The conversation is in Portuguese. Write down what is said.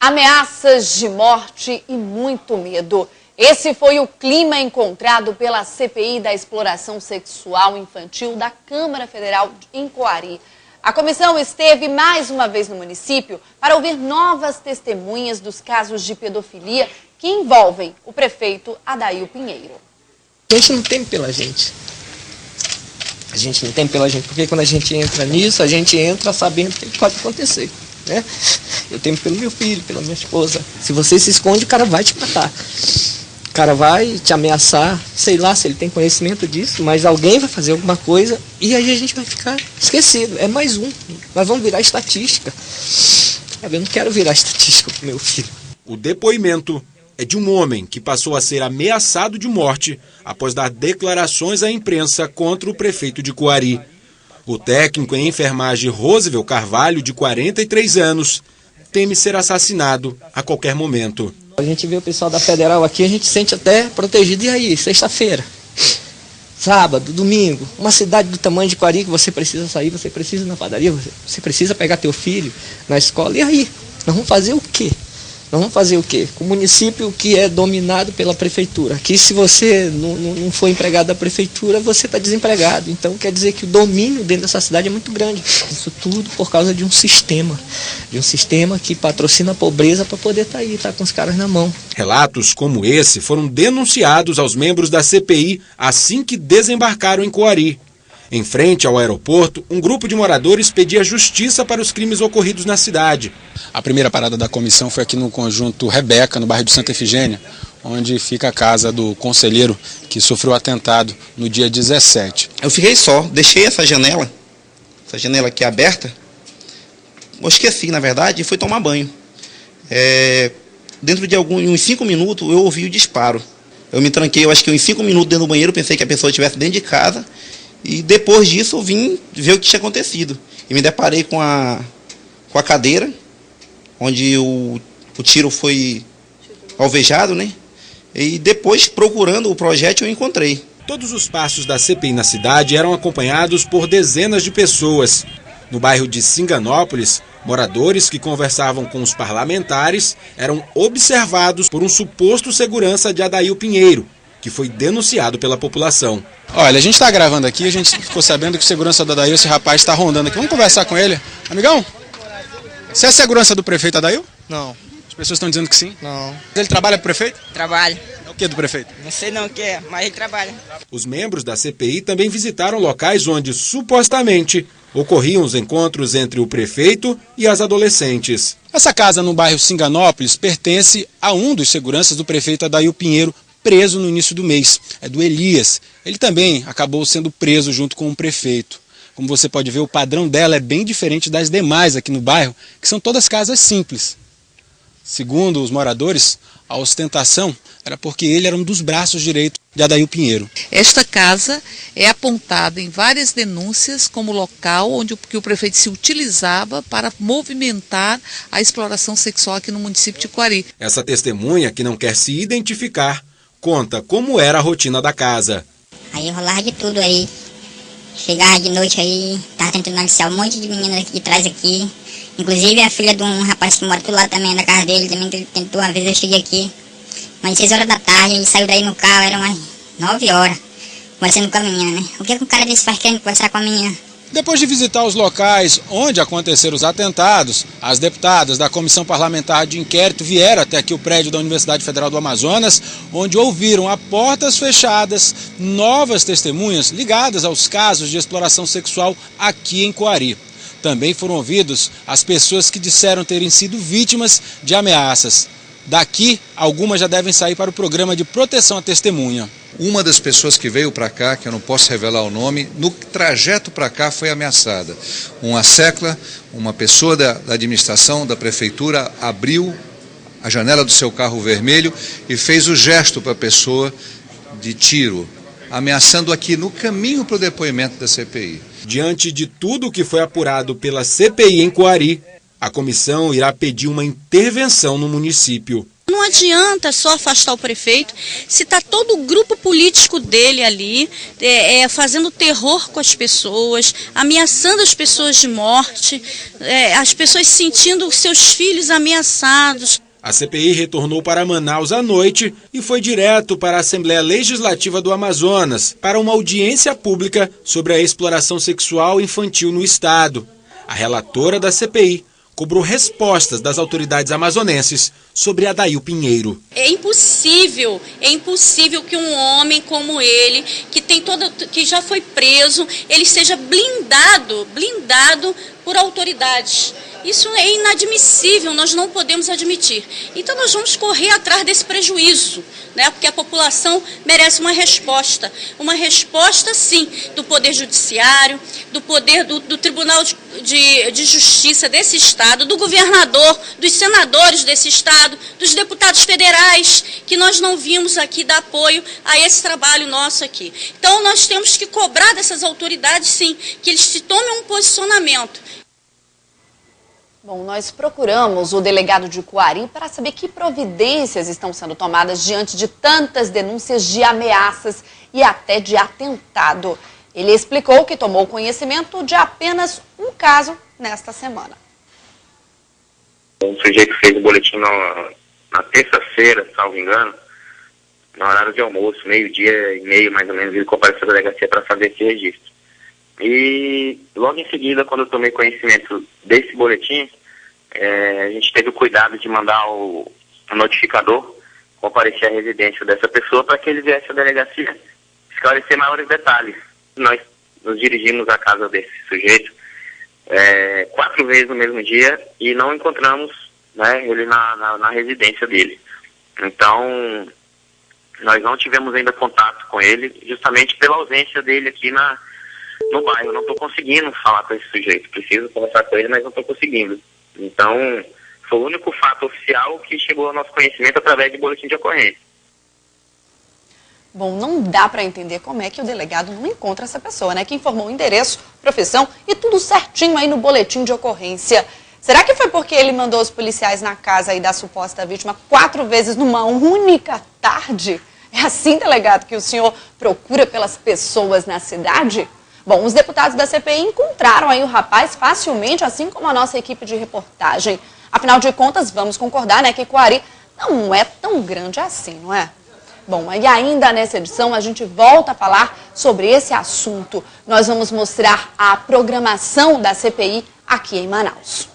Ameaças de morte e muito medo. Esse foi o clima encontrado pela CPI da exploração sexual infantil da Câmara Federal em Coari. A comissão esteve mais uma vez no município para ouvir novas testemunhas dos casos de pedofilia que envolvem o prefeito Adail Pinheiro. A gente não teme pela gente. A gente não teme pela gente, porque quando a gente entra nisso, a gente entra sabendo que pode acontecer, né? Eu temo pelo meu filho, pela minha esposa. Se você se esconde, o cara vai te matar. O cara vai te ameaçar, sei lá se ele tem conhecimento disso, mas alguém vai fazer alguma coisa e aí a gente vai ficar esquecido. É mais um. Nós vamos virar estatística. Eu não quero virar estatística pro meu filho. O depoimento é de um homem que passou a ser ameaçado de morte após dar declarações à imprensa contra o prefeito de Coari. O técnico em enfermagem Roosevelt Carvalho, de 43 anos, teme ser assassinado a qualquer momento. A gente vê o pessoal da Federal aqui, a gente se sente até protegido. E aí, sexta-feira, sábado, domingo, uma cidade do tamanho de Coari que você precisa sair, você precisa ir na padaria, você precisa pegar teu filho na escola. E aí, nós vamos fazer o quê? Nós vamos fazer o quê? Com o município que é dominado pela prefeitura. Aqui, se você não for empregado da prefeitura, você está desempregado. Então, quer dizer que o domínio dentro dessa cidade é muito grande. Isso tudo por causa de um sistema que patrocina a pobreza para poder estar aí, com os caras na mão. Relatos como esse foram denunciados aos membros da CPI assim que desembarcaram em Coari. Em frente ao aeroporto, um grupo de moradores pedia justiça para os crimes ocorridos na cidade. A primeira parada da comissão foi aqui no conjunto Rebeca, no bairro de Santa Efigênia, onde fica a casa do conselheiro que sofreu atentado no dia 17. Eu fiquei só, deixei essa janela aqui aberta, eu esqueci na verdade e fui tomar banho. Dentro de uns 5 minutos eu ouvi o disparo. Eu me tranquei, eu acho que uns 5 minutos dentro do banheiro, pensei que a pessoa estivesse dentro de casa. E depois disso eu vim ver o que tinha acontecido. E me deparei com a cadeira, onde o tiro foi alvejado, né? E depois, procurando o projétil, eu encontrei. Todos os passos da CPI na cidade eram acompanhados por dezenas de pessoas. No bairro de Singanópolis, moradores que conversavam com os parlamentares eram observados por um suposto segurança de Adail Pinheiro, que foi denunciado pela população. Olha, a gente está gravando aqui, a gente ficou sabendo que o segurança do Adail, esse rapaz está rondando aqui. Vamos conversar com ele. Amigão, você é segurança do prefeito Adail? Não. As pessoas estão dizendo que sim? Não. Ele trabalha pro prefeito? Trabalha. É o que do prefeito? Não sei não o que é, mas ele trabalha. Os membros da CPI também visitaram locais onde, supostamente, ocorriam os encontros entre o prefeito e as adolescentes. Essa casa no bairro Singanópolis pertence a um dos seguranças do prefeito Adail Pinheiro, preso no início do mês, é do Elias. Ele também acabou sendo preso junto com o prefeito. Como você pode ver, o padrão dela é bem diferente das demais aqui no bairro, que são todas casas simples. Segundo os moradores, a ostentação era porque ele era um dos braços direitos de Adail Pinheiro. Esta casa é apontada em várias denúncias como local onde o prefeito se utilizava para movimentar a exploração sexual aqui no município de Coari. Essa testemunha, que não quer se identificar, conta como era a rotina da casa. Aí rolava de tudo aí. Chegava de noite aí, tava tentando aliciar um monte de meninas aqui de trás aqui. Inclusive a filha de um rapaz que mora do lado também, na casa dele, também que ele tentou. Uma vez eu cheguei aqui, umas 6 horas da tarde, ele saiu daí no carro, era umas 9 horas, conversando com a menina, né? O que um cara desse faz querendo conversar com a menina? Depois de visitar os locais onde aconteceram os atentados, as deputadas da Comissão Parlamentar de Inquérito vieram até aqui o prédio da Universidade Federal do Amazonas, onde ouviram a portas fechadas novas testemunhas ligadas aos casos de exploração sexual aqui em Coari. Também foram ouvidos as pessoas que disseram terem sido vítimas de ameaças. Daqui, algumas já devem sair para o programa de proteção à testemunha. Uma das pessoas que veio para cá, que eu não posso revelar o nome, no trajeto para cá foi ameaçada. Uma secla, uma pessoa da administração, da prefeitura, abriu a janela do seu carro vermelho e fez o gesto para a pessoa de tiro, ameaçando aqui no caminho para o depoimento da CPI. Diante de tudo o que foi apurado pela CPI em Coari, a comissão irá pedir uma intervenção no município. Não adianta só afastar o prefeito se está todo o grupo político dele ali fazendo terror com as pessoas, ameaçando as pessoas de morte, as pessoas sentindo os seus filhos ameaçados. A CPI retornou para Manaus à noite e foi direto para a Assembleia Legislativa do Amazonas para uma audiência pública sobre a exploração sexual infantil no estado. A relatora da CPI cobrou respostas das autoridades amazonenses sobre Adail Pinheiro. É impossível que um homem como ele, que já foi preso, ele seja blindado por autoridades. Isso é inadmissível, nós não podemos admitir. Então nós vamos correr atrás desse prejuízo, né? Porque a população merece uma resposta sim, do Poder Judiciário, do Poder do Tribunal de Justiça desse Estado, do governador, dos senadores desse Estado, dos deputados federais, que nós não vimos aqui dar apoio a esse trabalho nosso aqui. Então nós temos que cobrar dessas autoridades sim, que eles se tomem um posicionamento. Bom, nós procuramos o delegado de Coari para saber que providências estão sendo tomadas diante de tantas denúncias de ameaças e até de atentado. Ele explicou que tomou conhecimento de apenas um caso nesta semana. Um sujeito fez o boletim na terça-feira, salvo engano, no horário de almoço, 12h30 mais ou menos, ele compareceu à delegacia para fazer esse registro. E logo em seguida, quando eu tomei conhecimento desse boletim, a gente teve o cuidado de mandar o notificador comparecer à residência dessa pessoa para que ele viesse à delegacia esclarecer maiores detalhes. Nós nos dirigimos à casa desse sujeito 4 vezes no mesmo dia e não encontramos, né, ele na residência dele. Então, nós não tivemos ainda contato com ele, justamente pela ausência dele aqui no bairro. Eu não estou conseguindo falar com esse sujeito. Preciso conversar com ele, mas não estou conseguindo. Então, foi o único fato oficial que chegou ao nosso conhecimento através de boletim de ocorrência. Bom, não dá para entender como é que o delegado não encontra essa pessoa, né? Que informou o endereço, profissão e tudo certinho aí no boletim de ocorrência. Será que foi porque ele mandou os policiais na casa aí da suposta vítima 4 vezes numa única tarde? É assim, delegado, que o senhor procura pelas pessoas na cidade? Bom, os deputados da CPI encontraram aí o rapaz facilmente, assim como a nossa equipe de reportagem. Afinal de contas, vamos concordar, né, que Coari não é tão grande assim, não é? Bom, e ainda nessa edição a gente volta a falar sobre esse assunto. Nós vamos mostrar a programação da CPI aqui em Manaus.